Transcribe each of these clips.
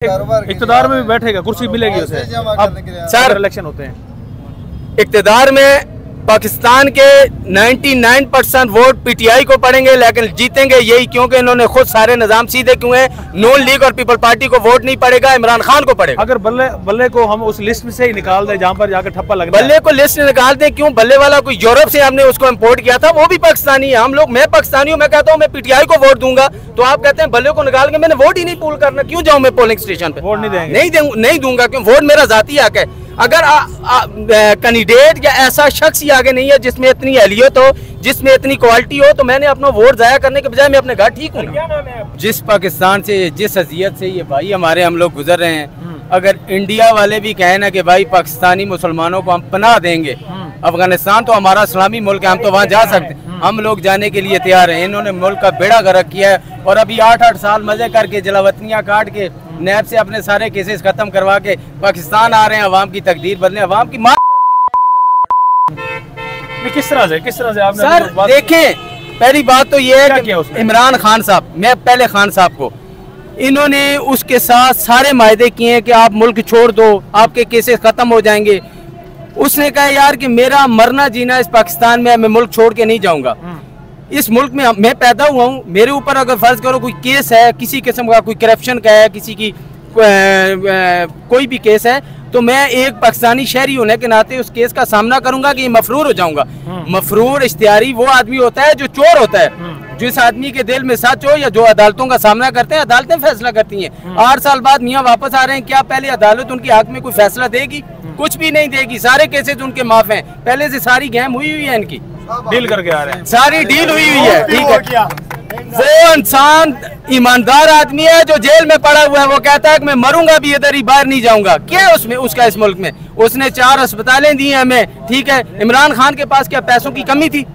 इक़्तिदार में भी बैठेगा, कुर्सी मिलेगी उसे। अब सर इलेक्शन होते हैं, इक़्तिदार में पाकिस्तान के 99% वोट पीटीआई को पड़ेंगे, लेकिन जीतेंगे यही क्योंकि इन्होंने खुद सारे निजाम सीधे क्यों हैं। नून लीग और पीपल पार्टी को वोट नहीं पड़ेगा, इमरान खान को पड़ेगा। अगर बल्ले को हम उस लिस्ट में से ही निकाल दें जहाँ पर जाकर ठप्पा लग बल्ले को लिस्ट निकाल दें, क्यों? बल्ले वाला कोई यूरोप से हमने उसको इम्पोर्ट किया था, वो भी पाकिस्तानी है। हम लोग, मैं पाकिस्तानी हूँ, मैं कहता हूँ मैं पीटीआई को वोट दूंगा, तो आप कहते हैं बल्ले को निकाल के मैंने वोट ही नहीं पूल करना, क्यों जाऊँ मैं पोलिंग स्टेशन पे? वोट नहीं देंगे, नहीं दूंगा, क्यों? वोट मेरा जाती हक है। अगर कैंडिडेट या ऐसा शख्स ही आगे नहीं है जिसमें इतनी अहलियत हो, जिसमें इतनी क्वालिटी हो, तो मैंने अपना वोट जाया करने के बजाय मैं अपने घर ठीक हूँ। जिस पाकिस्तान से, जिस अजियत से ये भाई हमारे हम लोग गुजर रहे हैं, अगर इंडिया वाले भी कहें ना कि भाई पाकिस्तानी मुसलमानों को हम पनाह देंगे, अफगानिस्तान तो हमारा इस्लामी मुल्क है, हम तो वहाँ जा सकते हैं, हम लोग जाने के लिए तैयार हैं। इन्होंने मुल्क का बेड़ा गर्क किया है और अभी 8-8 साल मजे करके जलावतनियाँ काट के नैब से अपने सारे केसेस खत्म करवा के पाकिस्तान आ रहे हैं, अवाम की तकदीर बदले, अवाम की मार। किस तरह से आपने सर देखें, पहली बात तो ये है कि इमरान खान साहब, मैं पहले खान साहब को, इन्होंने उसके साथ सारे मायदे किए हैं कि आप मुल्क छोड़ दो, आपके केसेस खत्म हो जाएंगे। उसने कहा यार कि मेरा मरना जीना इस पाकिस्तान में, मैं मुल्क छोड़ के नहीं जाऊंगा। इस मुल्क में मैं पैदा हुआ हूँ, मेरे ऊपर अगर फर्ज करो कोई केस है, किसी किस्म का कोई करप्शन का है, किसी की कोई भी केस है, तो मैं एक पाकिस्तानी शहरी होने के नाते उस केस का सामना करूंगा कि मफरूर हो जाऊंगा। मफरूर इश्तियारी वो आदमी होता है जो चोर होता है, जिस आदमी के दिल में सच हो, या जो अदालतों का सामना करते हैं, अदालतें फैसला करती हैं। 8 साल बाद मियाँ वापस आ रहे हैं, क्या पहले अदालत उनके हक में कोई फैसला देगी? कुछ भी नहीं देगी, सारे केसेस उनके माफ हैं, पहले से सारी गेम हुई है इनकी, डील करके आ रहे हैं, सारी डील हुई है। ठीक है, वो इंसान ईमानदार आदमी है जो जेल में पड़ा हुआ है, वो कहता है कि मैं मरूंगा भी इधर ही, बाहर नहीं जाऊंगा। क्या है उसमें उसका इस मुल्क में? उसने 4 अस्पतालें दी हैं हमें, ठीक है। इमरान खान के पास क्या पैसों की कमी थी?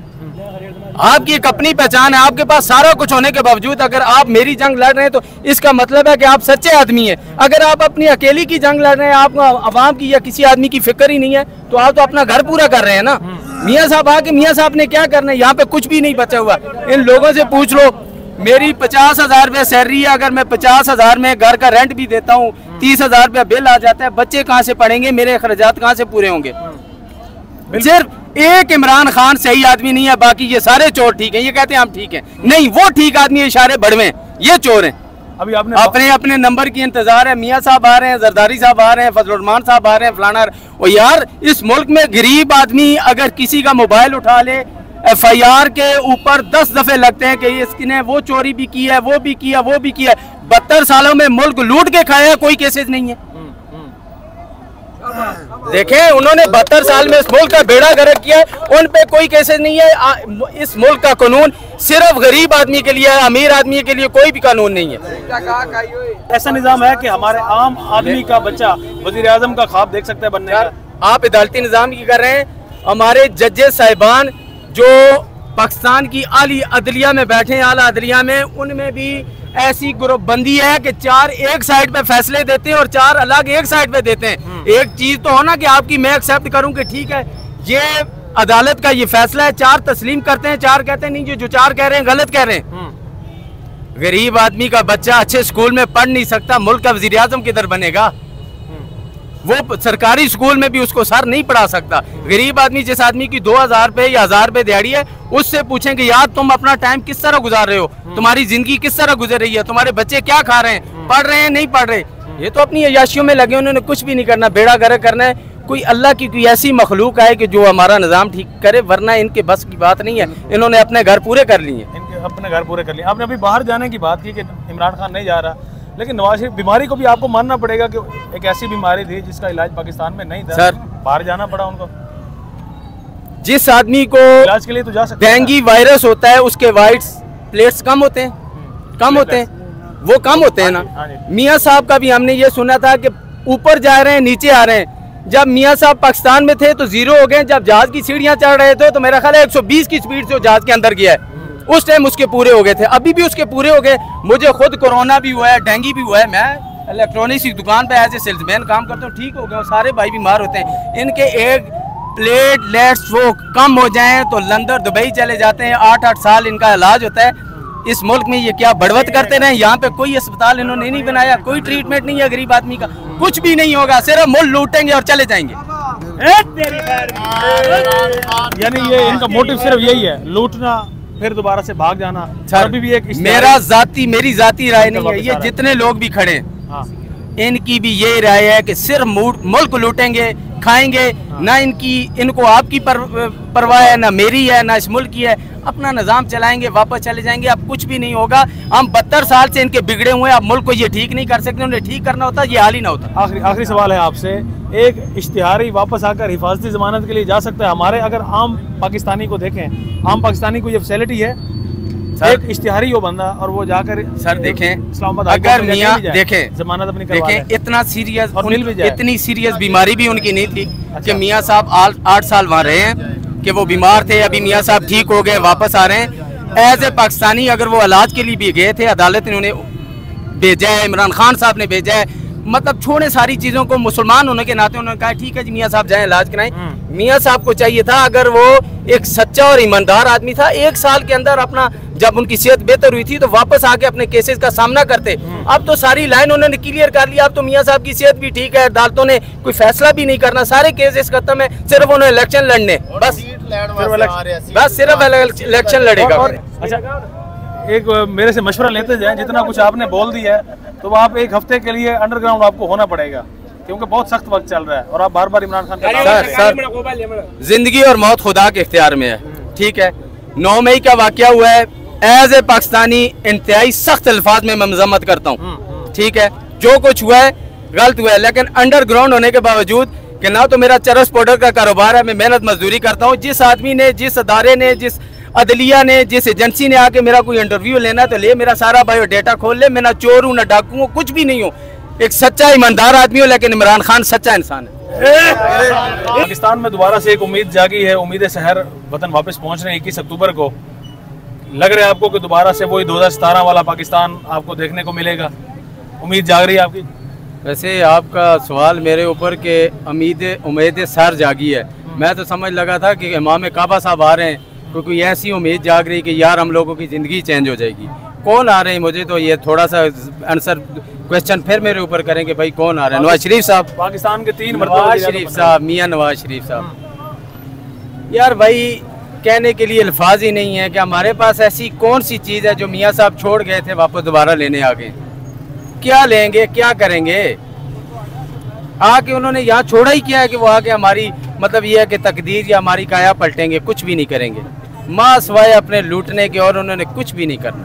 आपकी एक अपनी पहचान है, आपके पास सारा कुछ होने के बावजूद अगर आप मेरी जंग लड़ रहे हैं तो इसका मतलब है कि आप सच्चे आदमी हैं। अगर आप अपनी अकेली की जंग लड़ रहे हैं, आपको आवाम की या किसी आदमी की फिक्र ही नहीं है, तो आप तो अपना घर पूरा कर रहे हैं ना। मियाँ साहब आके मियाँ साहब ने क्या करना है? यहाँ पे कुछ भी नहीं बचा हुआ। इन लोगों से पूछ लो, मेरी 50,000 रुपये सैलरी है, अगर मैं 50,000 में घर का रेंट भी देता हूँ, 30,000 रुपया बिल आ जाता है, बच्चे कहाँ से पढ़ेंगे? मेरे अखराजात कहाँ से पूरे होंगे? सिर्फ एक इमरान खान सही आदमी नहीं है, बाकी ये सारे चोर ठीक हैं। ये कहते हैं हम ठीक हैं, नहीं, वो ठीक आदमी है, इशारे बढ़वे, ये चोर हैं। अभी आपने अपने नंबर की इंतजार है। मियाँ साहब आ रहे हैं, जरदारी साहब आ रहे हैं, फजलुर्रहमान साहब आ रहे हैं, फलाना। और यार इस मुल्क में गरीब आदमी अगर किसी का मोबाइल उठा ले, FIR के ऊपर 10 दफे लगते हैं कि इसने वो चोरी भी की है, वो भी किया, वो भी किया। 72 सालों में मुल्क लूट के खाया है, कोई केसेस नहीं है। देखें, उन्होंने 72 साल में इस मुल्क का बेड़ा गर्क किया है, उन पे कोई केसेस नहीं है। इस मुल्क का कानून सिर्फ गरीब आदमी के लिए है, अमीर आदमी के लिए कोई भी कानून नहीं है। ऐसा निजाम है कि हमारे आम आदमी का बच्चा वजीर आजम का ख्वाब देख सकता है बनने का। आप अदालती निजाम की कर रहे हैं। हमारे जजेस साहिबान जो पाकिस्तान की आली अदलिया में बैठे हैं, आला अदलिया में, उनमें भी ऐसी ग्रुपबंदी है कि 4 एक साइड पे फैसले देते हैं और 4 अलग एक साइड पे देते हैं। एक चीज तो हो ना कि आपकी मैं एक्सेप्ट करूं कि ठीक है ये अदालत का ये फैसला है, 4 तस्लीम करते हैं, 4 कहते हैं नहीं, जो 4 कह रहे हैं गलत कह रहे हैं। गरीब आदमी का बच्चा अच्छे स्कूल में पढ़ नहीं सकता, मुल्क का वजीर आजम किधर बनेगा? वो सरकारी स्कूल में भी उसको सर नहीं पढ़ा सकता। गरीब आदमी, जिस आदमी की 2,000 रुपये या 1,000 रुपये दिहाड़ी है, उससे पूछेंगे यार तुम अपना टाइम किस तरह गुजार रहे हो, तुम्हारी जिंदगी किस तरह गुजर रही है, तुम्हारे बच्चे क्या खा रहे हैं, पढ़ रहे हैं नहीं पढ़ रहे? ये तो अपनी अयाशियों में लगे, उन्होंने कुछ भी नहीं करना, बेड़ा गर्क करना है। कोई अल्लाह की कोई ऐसी मखलूक है कि जो हमारा निज़ाम ठीक करे, वरना इनके बस की बात नहीं है। इन्होंने अपने घर पूरे कर लिए, अपने घर पूरे कर लिए। आपने अभी बाहर जाने की बात की कि इमरान खान नहीं जा रहा, लेकिन नवाज शरीफ बीमारी को भी आपको मानना पड़ेगा कि एक ऐसी बीमारी थी जिसका इलाज पाकिस्तान में नहीं था, सर बाहर जाना पड़ा उनको। जिस आदमी को इलाज के लिए तो जा सकते, डेंगू वायरस होता है, उसके वाइट प्लेट्स कम होते हैं, कम होते हैं, वो कम होते हैं ना। मियाँ साहब का भी हमने ये सुना था कि ऊपर जा रहे हैं नीचे आ रहे हैं। जब मियाँ साहब पाकिस्तान में थे तो 0 हो गए, जब जहाज की सीढ़ियाँ चढ़ रहे थे तो मेरा ख्याल है 120 की स्पीड से जहाज के अंदर गया है, उस टाइम उसके पूरे हो गए थे, अभी भी उसके पूरे हो गए। मुझे खुद कोरोना भी हुआ है, डेंगू भी हुआ है, मैं इलेक्ट्रॉनिक्स की दुकान पे एज ए सेल्समैन काम करता हूँ, ठीक हो गया। सारे भाई बीमार होते हैं, इनके एक प्लेटलेट्स वो कम हो जाएं तो लंदन दुबई चले जाते हैं, 8-8 साल इनका इलाज होता है। इस मुल्क में ये क्या बढ़वत करते रहे। यहाँ पे कोई अस्पताल इन्होंने नहीं बनाया, कोई ट्रीटमेंट नहीं है गरीब आदमी का, कुछ भी नहीं होगा, सिर्फ मुल्क लूटेंगे और चले जाएंगे। यानी ये इनका मोटिव सिर्फ यही है, लूटना, फिर दोबारा से भाग जाना। सर अभी भी एक मेरी जाती राय नहीं है, ये जितने लोग भी खड़े इनकी भी ये राय है कि सिर्फ मुल्क लूटेंगे, खाएंगे, ना इनको आपकी परवाह है, ना मेरी है, ना इस मुल्क की है, अपना निजाम चलाएंगे, वापस चले जाएंगे। अब कुछ भी नहीं होगा। हम 72 साल से इनके बिगड़े हुए हैं, अब मुल्क को ये ठीक नहीं कर सकते, उन्हें ठीक करना होता ये हाल ही ना होता। आखिरी सवाल है आपसे, एक इश्तिहारी वापस आकर हिफाजती जमानत के लिए जा सकता है? हमारे अगर आम पाकिस्तानी को देखें, आम पाकिस्तानी को ये फैसिलिटी है? एक इश्तिहारी हो बंदा और वो जाकर सर देखें, इस्लामाबाद अगर मियां देखें जमानत अपनी देखें, इतना सीरियस और मिल भी जाए, इतनी सीरियस बीमारी भी उनकी नहीं थी कि मियां साहब 8 साल वहाँ रहे हैं, कि वो बीमार थे, अभी मियां साहब ठीक हो गए, वापस आ रहे हैं। एज ए पाकिस्तानी अगर वो इलाज के लिए भी गए थे, अदालत ने उन्हें भेजा है, इमरान खान साहब ने भेजा है, मतलब छोड़े सारी चीज़ों को, मुसलमान होने के नाते उन्होंने कहा ठीक है जी मियां साहब जाएं इलाज कराएं। मियां साहब को चाहिए था, अगर वो एक सच्चा और ईमानदार आदमी था, 1 साल के अंदर अपना, जब उनकी सेहत बेहतर हुई थी तो वापस आके अपने केसेस का सामना करते। अब तो सारी लाइन उन्होंने क्लियर कर लिया, अब तो मियां साहब की सेहत भी ठीक है, अदालतों ने कोई फैसला भी नहीं करना, सारे केसेस खत्म है, सिर्फ उन्हें इलेक्शन लड़ने, बस सिर्फ इलेक्शन लड़ेगा। अच्छा, एक मेरे से मशवरा लेते जाएं, जितना कुछ आपने बोल दिया है तो आप 1 हफ्ते के लिए अंडरग्राउंड आपको होना पड़ेगा, क्योंकि बहुत सख्त वक्त चल रहा है और आप बार बार इमरान खान सर जिंदगी और मौत खुदा के इख्तियार में है, ठीक है। 9 मई का वाकया हुआ है, एज ए पाकिस्तानी इंतहाई सख्त अल्फाज में मैं मजम्मत करता हूँ, ठीक है। जो कुछ हुआ है गलत हुआ है, लेकिन अंडरग्राउंड होने के बावजूद कि ना तो मेरा चरस पाउडर का कारोबार है, मैं मेहनत मजदूरी करता हूँ, जिस आदमी ने, जिस अदारे ने, जिस अदलिया ने, जिस एजेंसी ने आके मेरा कोई इंटरव्यू लेना तो ले, मेरा सारा बायोडेटा खोल ले, मैं ना चोर हूँ, ना डाकू हूँ, कुछ भी नहीं हूँ, एक सच्चा ईमानदार आदमी हूँ, लेकिन इमरान खान सच्चा इंसान है। पाकिस्तान में दोबारा से एक उम्मीद जागी है, उम्मीद शहर वतन वापस पहुंच रहे हैं 21 अक्टूबर को। लग रहा है आपको कि दोबारा से वही 2017 वाला पाकिस्तान आपको देखने को मिलेगा? उम्मीद जाग रही है आपकी? वैसे आपका सवाल मेरे ऊपर के उम्मीद सर जागी है, मैं तो समझ लगा था कि इमाम काबा साहब आ रहे हैं, क्योंकि ऐसी उम्मीद जाग रही कि यार हम लोगों की ज़िंदगी चेंज हो जाएगी। कौन आ रहे हैं मुझे तो ये थोड़ा सा आंसर क्वेश्चन फिर मेरे ऊपर करेंगे, भाई कौन आ रहे हैं? नवाज शरीफ साहब, पाकिस्तान के 3 नवाज शरीफ साहब, मियाँ नवाज शरीफ साहब। यार भाई कहने के लिए अल्फाज ही नहीं है कि हमारे पास ऐसी कौन सी चीज़ है जो मियाँ साहब छोड़ गए थे वापस दोबारा लेने आ गए। क्या लेंगे, क्या करेंगे? आके उन्होंने यहाँ छोड़ा ही क्या है कि वो आके हमारी, मतलब ये है कि तकदीर या हमारी काया पलटेंगे, कुछ भी नहीं करेंगे, माँ सवाए अपने लूटने के, और उन्होंने कुछ भी नहीं करना।